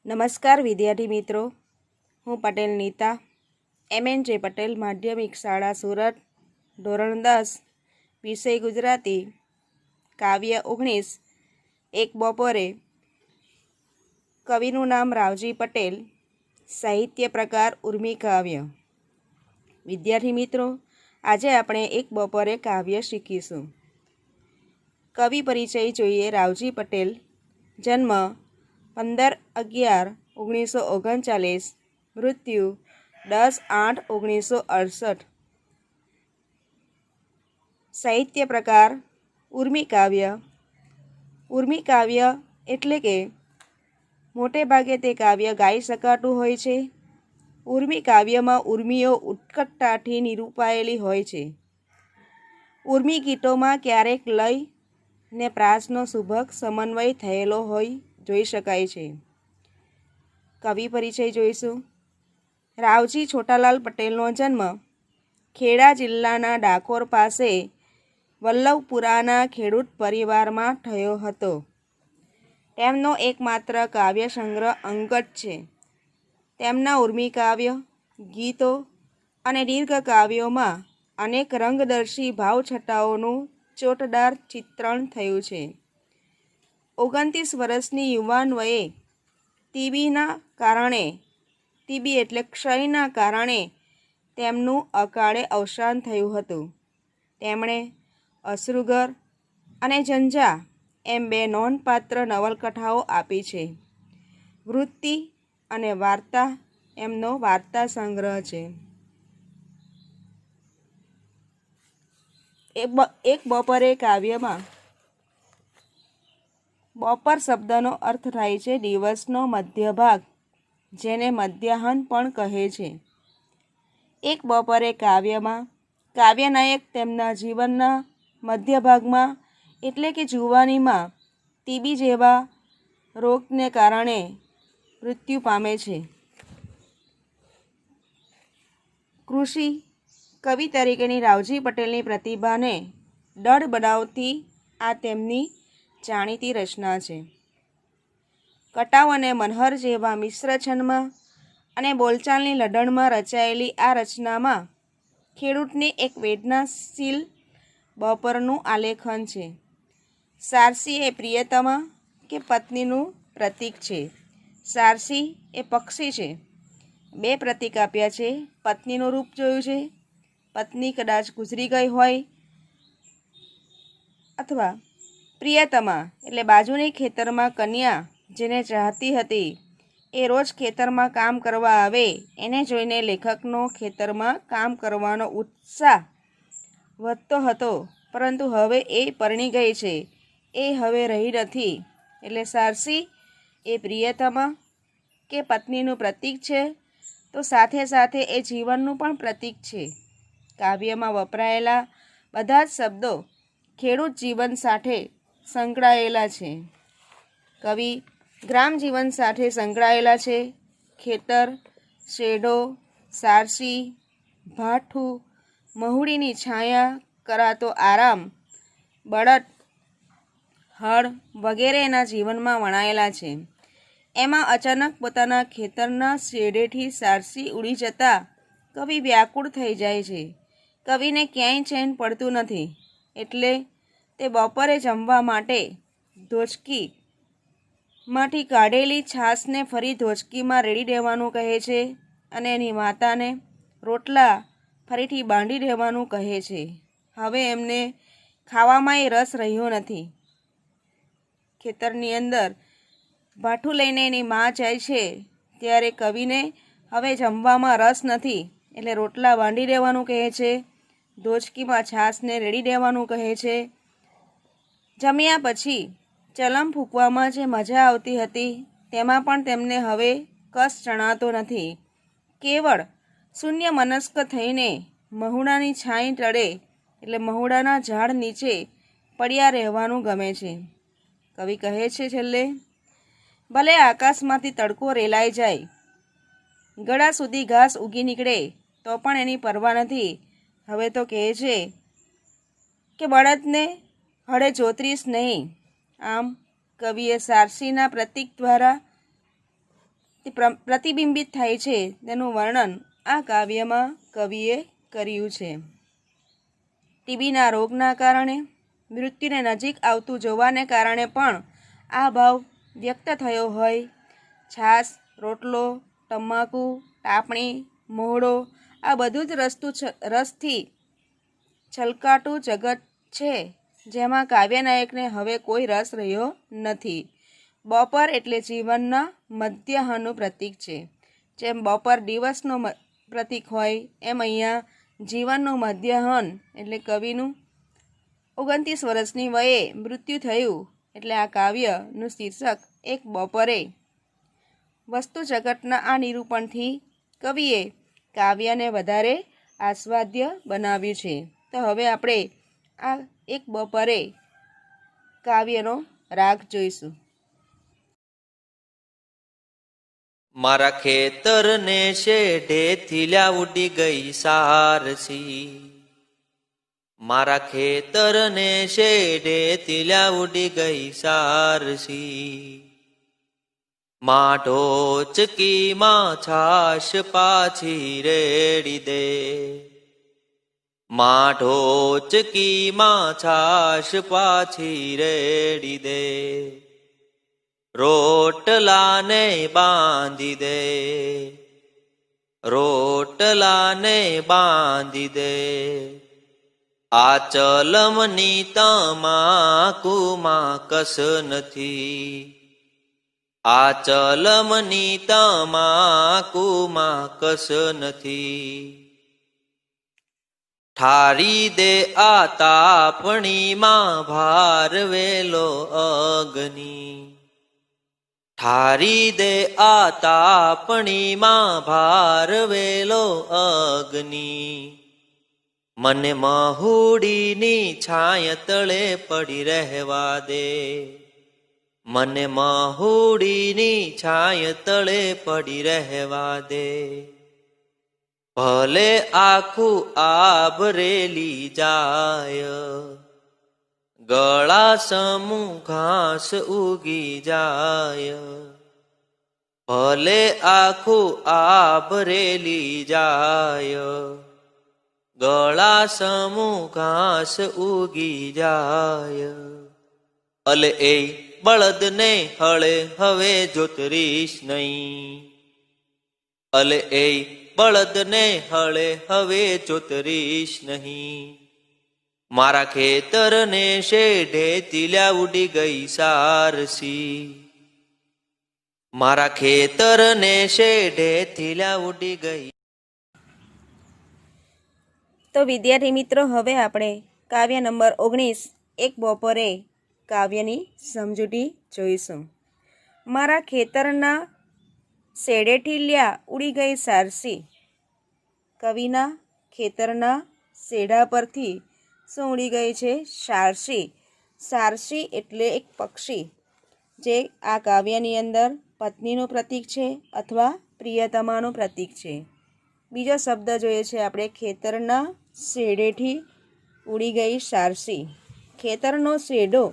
નમસ્કાર વિદ્યાર્થી મિત્રો, હું પટેલ નીતા MNJ પટેલ માધ્યમિક શાળા સુરત, ધોરણ 10, વિષય ગુજરાતી, કાવ્ય 19, એક બપોરે. કવિનું નામ રાવજી પટેલ, સાહિત્ય પ્રકાર ઉર્મી કાવ્ય. વિદ્યાર્થી મિત્રો, આજે આપણે એક બપોરે કાવ્ય શીખીશું. કવિ પરિચય જોઈએ. રાવજી પટેલ, જન્મ 15/11/1939, મૃત્યુ 10/8/1968. સાહિત્ય પ્રકાર ઉર્મી કાવ્ય. ઉર્મી કાવ્ય એટલે કે મોટે ભાગે તે કાવ્ય ગાઈ શકાતું હોય છે. ઉર્મી કાવ્યમાં ઉર્મિઓ ઉત્કટતાથી નિરૂપાયેલી હોય છે. ઉર્મી ગીતોમાં ક્યારેક લય ને પ્રાસનો સુભગ સમન્વય થયેલો હોય જોઈ શકાય છે. કવિ પરિચય જોઈશું. રાવજી છોટાલાલ પટેલનો જન્મ ખેડા જિલ્લાના ડાકોર પાસે વલ્લભપુરાના ખેડૂત પરિવારમાં થયો હતો. તેમનો એકમાત્ર કાવ્ય સંગ્રહ અંગત છે. તેમના ઉર્મી કાવ્ય, ગીતો અને દીર્ઘ કાવ્યોમાં અનેક રંગદર્શી ભાવછટાઓનું ચોટદાર ચિત્રણ થયું છે. 29 વર્ષની યુવાન વયે ટીબી એટલે ક્ષયના કારણે તેમનું અકાળે અવસાન થયું હતું. તેમણે અશ્રુઘર અને ઝંઝા એમ 2 નોંધપાત્ર નવલકથાઓ આપી છે. વૃત્તિ અને વાર્તા એમનો વાર્તા સંગ્રહ છે. એક બપોરે કાવ્યમાં બપોર શબ્દનો અર્થ થાય છે દિવસનો મધ્ય ભાગ, જેને મધ્યાહન પણ કહે છે. એક બપોરે કાવ્યમાં કાવ્યનાયક તેમના જીવનના મધ્ય ભાગમાં એટલે કે જુવાનીમાં ટીબી જેવા રોગને કારણે મૃત્યુ પામે છે. કૃષિ કવિ તરીકેની રાવજી પટેલની પ્રતિભાને દઢ બનાવતી આ તેમની જાણીતી રચના છે. કટાવ અને મનહર જેવા મિશ્ર છંદમાં અને બોલચાલની લઢણમાં રચાયેલી આ રચનામાં ખેડૂતની એક વેદનાશીલ બપોરનું આલેખન છે. સારસી એ પ્રિયતમા કે પત્નીનું પ્રતીક છે. સારસી એ પક્ષી છે. 2 પ્રતીક આપ્યા છે. પત્નીનું રૂપ જોયું છે. પત્ની કદાચ ગુજરી ગઈ હોય, અથવા પ્રિયતમા એટલે બાજુની ખેતરમાં કન્યા જેને ચાહતી હતી એ રોજ ખેતરમાં કામ કરવા આવે, એને જોઈને લેખકનો ખેતરમાં કામ કરવાનો ઉત્સાહ વધતો હતો. પરંતુ હવે એ પરણી ગઈ છે, એ હવે રહી નથી. એટલે સારસી એ પ્રિયતમા કે પત્નીનું પ્રતીક છે, તો સાથે સાથે એ જીવનનું પણ પ્રતીક છે. કાવ્યમાં વપરાયેલા બધા જ શબ્દો ખેડૂત જીવન સાથે સંકળાયેલા છે. કવિ ગ્રામ જીવન સાથે સંકળાયેલા છે. ખેતર, શેઢો, સારસી, ભાઠું, મહુડીની છાયા, કરાતો આરામ, બળદ, હળ વગેરે એના જીવનમાં વણાયેલા છે. એમાં અચાનક પોતાના ખેતરના શેઢેથી સારસી ઉડી જતા કવિ વ્યાકુળ થઈ જાય છે. કવિને ક્યાંય ચેન પડતું નથી. એટલે તે બપોરે જમવા માટે ધોચકીમાંથી કાઢેલી છાશને ફરી ધોચકીમાં રેડી દેવાનું કહે છે અને એની માતાને રોટલા ફરીથી બાંધી દેવાનું કહે છે. હવે એમને ખાવામાંય રસ રહ્યો નથી. ખેતરની અંદર ભાઠું લઈને એની મા જાય છે ત્યારે કવિને હવે જમવામાં રસ નથી, એટલે રોટલા બાંધી દેવાનું કહે છે. ધોચકીમાં છાશને રેડી દેવાનું કહે છે. જમ્યા પછી ચલમ ફૂંકવામાં જે મજા આવતી હતી તેમાં પણ તેમને હવે કસ જણાતો નથી. કેવળ શૂન્ય મનસ્ક થઈને મહુડાની છાંય તળે એટલે મહુડાના ઝાડ નીચે પડ્યા રહેવાનું ગમે છે. કવિ કહે છે છેલ્લે, ભલે આકાશમાંથી તડકો રેલાઈ જાય, ગળા સુધી ઘાસ ઉગી નીકળે તો પણ એની પરવા નથી. હવે તો કહે છે કે બળદને હળે જોતરીશ નહીં. આમ કવિએ સારસીના પ્રતીક દ્વારા તે પ્રતિબિંબિત થાય છે તેનું વર્ણન આ કાવ્યમાં કવિએ કર્યું છે. ટીબીના રોગના કારણે મૃત્યુને નજીક આવતું જોવાને કારણે પણ આ ભાવ વ્યક્ત થયો હોય. છાશ, રોટલો, તમાકુ, ટાપણી, મોહડો આ બધું જ રસથી છલકાતું જગત છે, જેમાં કાવ્યનાયકને હવે કોઈ રસ રહ્યો નથી. બપોર એટલે જીવનના મધ્યાહનનું પ્રતીક છે. જેમ બપોર દિવસનું પ્રતીક હોય એમ અહીંયા જીવનનું મધ્યાહન એટલે કવિનું 29 વર્ષની વયે મૃત્યુ થયું એટલે આ કાવ્યનું શીર્ષક એક બપોરે. વસ્તુ જગતના આ નિરૂપણથી કવિએ કાવ્યને વધારે આસ્વાદ્ય બનાવ્યું છે. તો હવે આપણે આ એક બપોરે કાવ્યનો રાગ જોઈશું. મારા ખેતરને શેઢે થીલ્યા ઉડી ગઈ સારસી. મારા ખેતરને શેઢે થીલ્યા ઉડી ગઈ સારસી. માઢો ચકીમાં છાશ પાછી રેડી દે. માઢો ચકીમાં છાશ પાછી રેડી દે. રોટલાને બાંધી દે. રોટલાને બાંધી દે. આ ચલમની તમાકુમાં કસ નથી. આ ચલમની તમાકુમાં કસ નથી. ઠારી દે આ તાપણીમાં ભારવેલો અગ્નિ. ઠારી દે આ તાપણીમાં ભારવેલો અગ્નિ. મને મહુડીની છાય તળે પડી રહેવા દે. મને મહુડીની છાય તળે પડી રહેવા દે. ભલે આખું આભરેલી જાય. ગળા સમૂહ ઘાસ ઉગી જાય. ભલે આખું આભરેલી જાય. ગળા સમૂહ ઘાસ ઉગી જાય. અલે એ બળદને હળે હવે જોતરીશ નહીં. અલે એ બળદને હળે હવે જોતરીશ નહીં. મારા ખેતરને શેઢે થીલ્યા ઉડી ગઈ સારસી. મારા ખેતરને શેઢે થીલ્યા ઉડી ગઈ. તો વિદ્યાર્થી મિત્રો, હવે આપણે કાવ્ય નંબર 19 એક બપોરે કાવ્યની સમજૂતી જોઈશું. મારા ખેતરના શેઢે થીલ્યા ઉડી ગઈ સારસી. કવિના ખેતરના શેઢા પરથી શું ઉડી ગઈ છે? સારસી. સારસી એટલે એક પક્ષી જે આ કાવ્યની અંદર પત્નીનું પ્રતીક છે અથવા પ્રિયતમાનું પ્રતીક છે. બીજો શબ્દ જોઈએ છે આપણે, ખેતરના શેઢેથી ઉડી ગઈ સારસી. ખેતરનો શેઢો.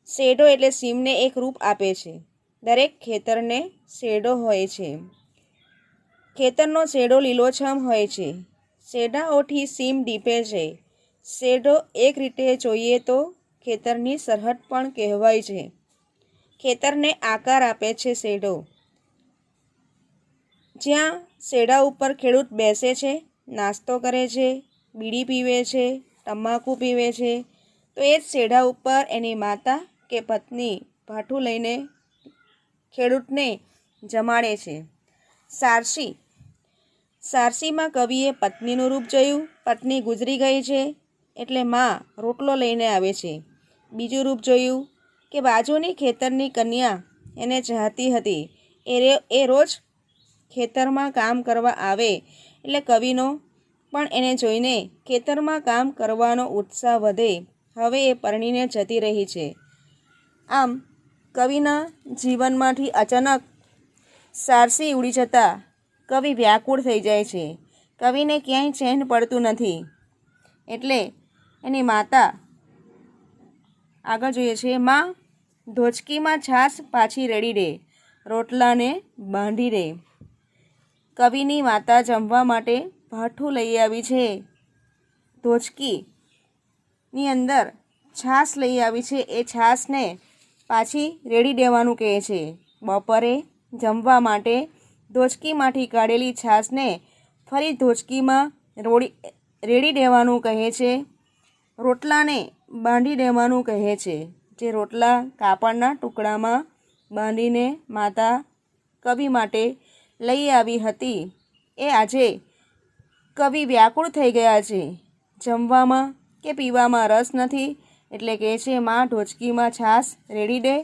શેઢો એટલે સીમને એક રૂપ આપે છે. દરેક ખેતરને શેઢો હોય છે. ખેતરનો શેઢો લીલોછમ હોય છે. શેઢાઓથી સીમ ડીપે છે. શેઢો એક રીતે જોઈએ તો ખેતરની સરહદ પણ કહેવાય છે. ખેતરને આકાર આપે છે શેઢો. જ્યાં શેઢા ઉપર ખેડૂત બેસે છે, નાસ્તો કરે છે, બીડી પીવે છે, તમાકુ પીવે છે, તો એ જ શેઢા ઉપર એની માતા કે પત્ની ભાઠું લઈને ખેડૂતને જમાડે છે. સારસી. સારસીમાં કવિએ પત્નીનું રૂપ જોયું. પત્ની ગુજરી ગઈ છે એટલે માં રોટલો લઈને આવે છે. બીજું રૂપ જોયું કે બાજુની ખેતરની કન્યા એને ચાહતી હતી. એ રોજ ખેતરમાં કામ કરવા આવે એટલે કવિનો પણ એને જોઈને ખેતરમાં કામ કરવાનો ઉત્સાહ વધે. હવે એ પરણીને જતી રહી છે. આમ કવિના જીવનમાંથી અચાનક સારસી ઉડી જતાં કવિ વ્યાકુળ થઈ જાય છે. કવિને ક્યાંય ચેન પડતું નથી. એટલે એની માતા આગળ જોઈએ છે, માં ધોચકીમાં છાશ પાછી રેડી દે. રોટલાને બાંધી દે. કવિની માતા જમવા માટે ભાઠું લઈ આવી છે. ધોચકીની અંદર છાશ લઈ આવી છે. એ છાશને પાછી રેડી દેવાનું કહે છે. બપોરે જમવા માટે ધોચકીમાંથી કાઢેલી છાશને ફરી ધોચકીમાં રેડી દેવાનું કહે છે. રોટલાને બાંધી દેવાનું કહે છે. જે રોટલા કાપડના ટુકડામાં બાંધીને માતા કવિ માટે લઈ આવી હતી, એ આજે કવિ વ્યાકુળ થઈ ગયા છે. જમવામાં કે પીવામાં રસ નથી, એટલે કહે છે માં ઢોચકીમાં છાશ રેડી દે,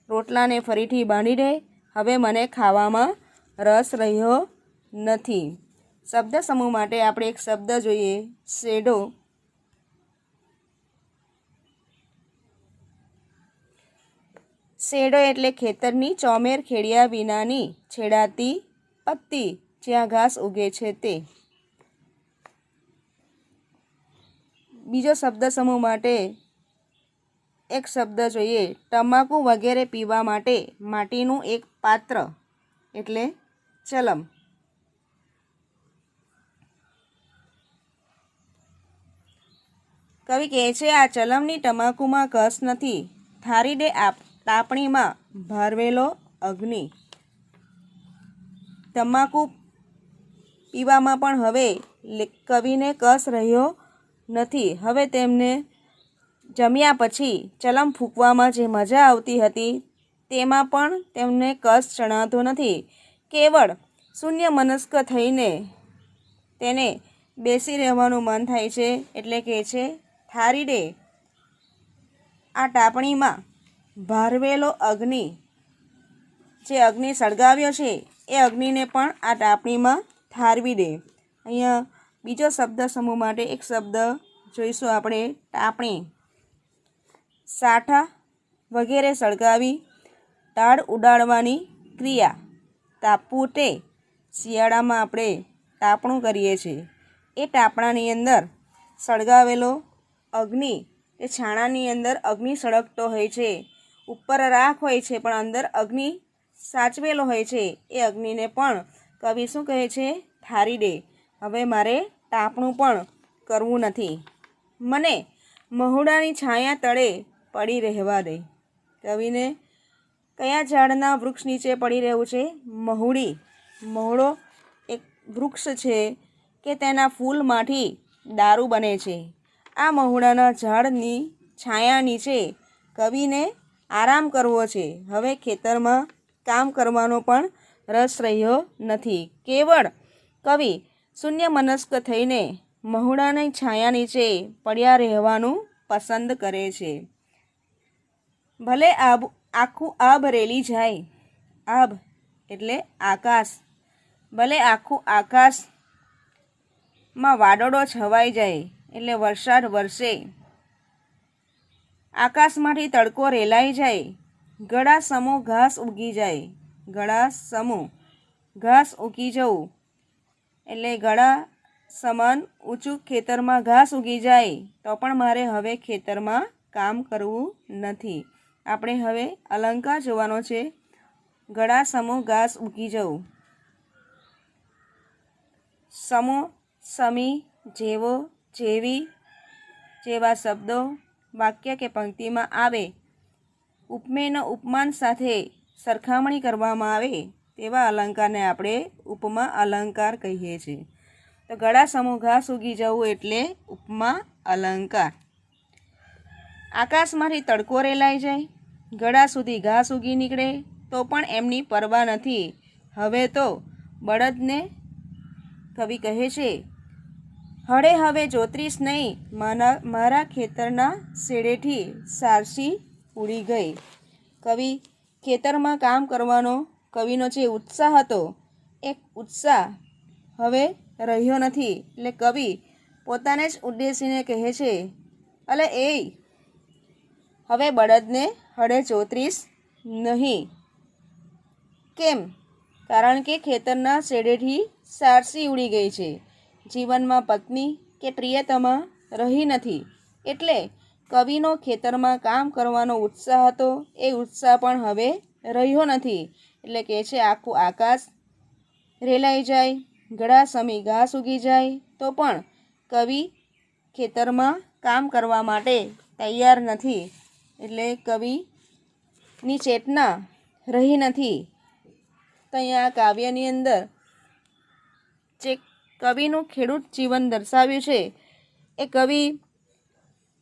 રોટલાને ફરીથી બાંધી દે, હવે મને ખાવામાં રસ રહ્યો નથી. શબ્દ સમૂહ માટે આપણે એક શબ્દ જોઈએ, શેડો. શેડો એટલે ખેતરની ચોમેર ખેડિયા વિનાની છેડાતી પત્તી જ્યાં ઘાસ ઉગે છે તે. બીજો શબ્દ સમૂહ માટે એક શબ્દ જોઈએ, તમાકુ વગેરે પીવા માટે માટીનું એક પાત્ર એટલે ચલમ. કવિ કહે છે આ ચલમની તમાકુમાં ઘસ નથી, થારી દે તાપણીમાં ભારવેલો અગ્નિ. તમાકુ પીવામાં પણ હવે કવિને કસ રહ્યો નથી. હવે તેમને જમ્યા પછી ચલમ ફૂંકવામાં જે મજા આવતી હતી તેમાં પણ તેમને કસ જણાતો નથી. કેવળ શૂન્ય મનસ્ક થઈને તેને બેસી રહેવાનું મન થાય છે, એટલે કહે છે થારી દે આ ટાપણીમાં ભારવેલો અગ્નિ. જે અગ્નિ સળગાવ્યો છે એ અગ્નિને પણ આ ટાપણીમાં ઠારવી દે. અહીંયા બીજો શબ્દ સમૂહ માટે એક શબ્દ જોઈશું આપણે, ટાપણી. સાઠા વગેરે સળગાવી ટાળ ઉડાડવાની ક્રિયા. તાપવું તે શિયાળામાં આપણે તાપણું કરીએ છીએ. એ તાપણાની અંદર સળગાવેલો અગ્નિ, એ છાણાની અંદર અગ્નિ સળગતો હોય છે. ઉપર રાખ હોય છે પણ અંદર અગ્નિ સાચવેલો હોય છે. એ અગ્નિને પણ કવિ શું કહે છે, ઠારી દે, હવે મારે તાપણું પણ કરવું નથી, મને મહુડાની છાયા તળે પડી રહેવા દે. કવિને કયા ઝાડના વૃક્ષ નીચે પડી રહેવું છે, મહુડી. મહુડો એક વૃક્ષ છે કે તેના ફૂલમાંથી દારૂ બને છે. આ મહુડાના ઝાડની છાયા નીચે કવિને આરામ કરવો છે. હવે ખેતરમાં કામ કરવાનો પણ રસ રહ્યો નથી. કેવળ કવિ શૂન્ય મનસ્ક થઈને મહુડાની છાયા નીચે પડ્યા રહેવાનું પસંદ કરે છે. ભલે આખું આબ રેલી જાય. આબ એટલે આકાશ. ભલે આખું આકાશમાં વાદળો છવાઈ જાય એટલે વરસાદ વરસે, આકાશમાંથી તડકો રેલાઈ જાય, ગળા સમૂહ ઘાસ ઉગી જાય. ગળા સમૂહ ઘાસ ઉગી જવું એટલે ગળા સમાન ઊંચું ખેતરમાં ઘાસ ઉગી જાય તો પણ મારે હવે ખેતરમાં કામ કરવું નથી. આપણે હવે અલંકાર જોવાનો છે. ગળા સમૂહ ઘાસ ઉગી જવું. સમૂહ, સમી, જેવો, જેવી જેવા શબ્દો વાક્ય કે પંક્તિમાં આવે, ઉપમેયનો ઉપમાન સાથે સરખામણી કરવામાં આવે તેવા અલંકારને આપણે ઉપમા અલંકાર કહીએ છીએ. તો ગળા સમૂહ ઘાસ ઉગી જવું એટલે ઉપમા અલંકાર. આકાશમાંથી તડકો રેલાઈ જાય, ગળા સુધી ઘાસ ઉગી નીકળે તો પણ એમની પરવા નથી. હવે તો બળદને કવિ કહે છે હળે હવે જોતરીશ નહીં, મારા ખેતરના શેડેથી સારસી ઉડી ગઈ. કવિ ખેતરમાં કામ કરવાનો કવિનો જે ઉત્સાહ હતો એ ઉત્સાહ હવે રહ્યો નથી. એટલે કવિ પોતાને જ ઉદ્દેશીને કહે છે અલે એ હવે બળદને હળે જોતરીશ નહીં. કેમ? કારણ કે ખેતરના શેડેથી સારસી ઉડી ગઈ છે. જીવનમાં પત્ની કે પ્રિયતમા રહી નથી. એટલે કવિનો ખેતરમાં કામ કરવાનો ઉત્સાહ હતો એ ઉત્સાહ પણ હવે રહ્યો નથી. એટલે કે છે આખું આકાશ રેલાઈ જાય, ઘડા સમી ઘાસ ઉગી જાય તો પણ કવિ ખેતરમાં કામ કરવા માટે તૈયાર નથી. એટલે કવિની ચેતના રહી નથી. તો અહીંયા આ કાવ્યની અંદર જે કવિનું ખેડૂત જીવન દર્શાવ્યું છે એ કવિ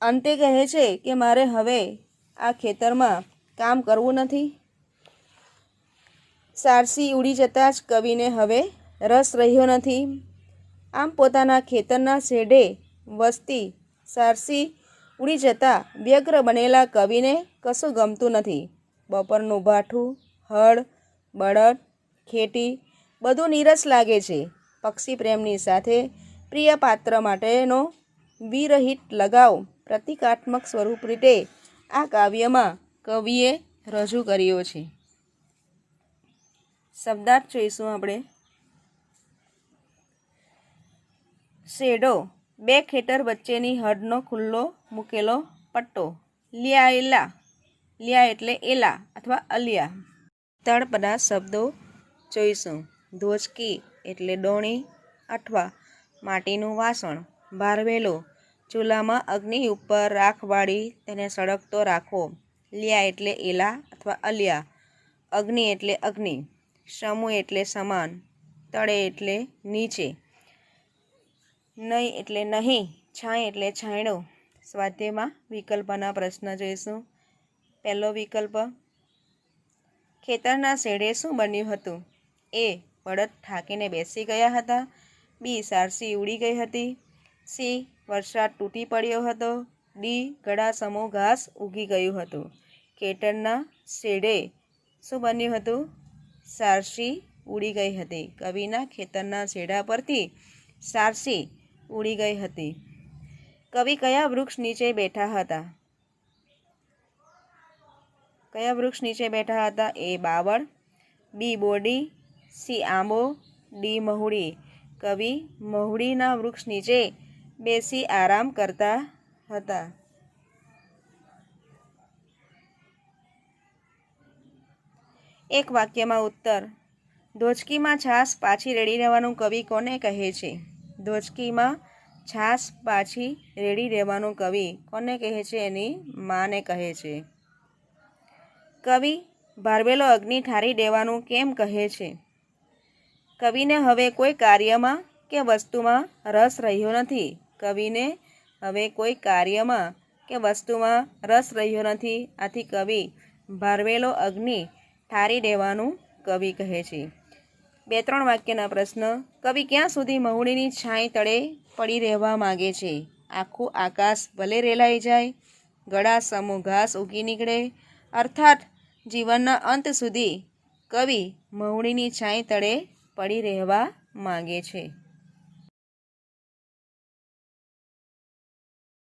અંતે કહે છે કે મારે હવે આ ખેતરમાં કામ કરવું નથી. સારસી ઉડી જતાં જ કવિને હવે રસ રહ્યો નથી. આમ પોતાના ખેતરના શેઢે વસતી સારસી ઉડી જતાં વ્યગ્ર બનેલા કવિને કશું ગમતું નથી. બપોરનું ભાઠું, હળ, બળદ, ખેતી બધું નીરસ લાગે છે. પક્ષી પ્રેમની સાથે પ્રિય પાત્ર માટેનો વિરહિત લગાવ પ્રતિકાત્મક સ્વરૂપ રીતે આ કાવ્યમાં કવિએ રજૂ કર્યો છે. શબ્દાર્થ જોઈશું આપણે. શેઢો, બે ખેતર વચ્ચેની હદનો ખુલ્લો મૂકેલો પટ્ટો. લ્યાએલા, લ્યા એટલે એલા અથવા અલિયા. તળપદા શબ્દો જોઈશું. ધોચકી એટલે ડોણી અથવા માટીનું વાસણ. ભારવેલો, ચૂલામાં અગ્નિ ઉપર રાખ વાળી તેને સળગતો રાખો. લ્યા એટલે એલા અથવા અલિયા. અગ્નિ એટલે અગ્નિ. સમૂહ એટલે સમાન. તળે એટલે નીચે. નહીં એટલે નહીં. છાંય એટલે છાંયડો. સ્વાધ્યાયમાં વિકલ્પના પ્રશ્ન જોઈશું. પહેલો વિકલ્પ, ખેતરના શેઢે શું બન્યું હતું? એ. બળદ થાકીને બેસી ગયા હતા. બી. સારસી ઉડી ગઈ હતી. સી. વરસાદ તૂટી પડ્યો હતો. ડી. ઘડા સમૂહ ઘાસ ઉગી ગયું હતું. ખેતરના શેઢે શું બન્યું હતું? સારસી ઉડી ગઈ હતી. કવિના ખેતરના શેઢા પરથી સારસી ઉડી ગઈ હતી. કવિ કયા વૃક્ષ નીચે બેઠા હતા? કયા વૃક્ષ નીચે બેઠા હતા? એ. બાવળ. બી. બોરડી. સી. આંબો. ડી. મહુડી. કવિ મહુડીના વૃક્ષ નીચે બેસી આરામ કરતા હતા. એક વાક્યમાં ઉત્તર. ધોચકીમાં છાશ પાછી રેડી રહેવાનું કવિ કોને કહે છે? ધોચકીમાં છાશ પાછી રેડી રહેવાનું કવિ કોને કહે છે? એની માને કહે છે. કવિ ભારવેલો અગ્નિ ઠારી દેવાનું કેમ કહે છે? કવિને હવે કોઈ કાર્યમાં કે વસ્તુમાં રસ રહ્યો નથી. કવિને હવે કોઈ કાર્યમાં કે વસ્તુમાં રસ રહ્યો નથી. આથી કવિ ભારવેલો અગ્નિ ઠારી દેવાનું કવિ કહે છે. 2-3 વાક્યના પ્રશ્ન. કવિ ક્યાં સુધી મહુડીની છાંય તળે પડી રહેવા માગે છે? આખું આકાશ ભલે રેલાઈ જાય, ઘડા સમૂહ ઘાસ ઉગી નીકળે. અર્થાત જીવનના અંત સુધી કવિ મહુડીની છાંય તળે પડી રહેવા માગે છે.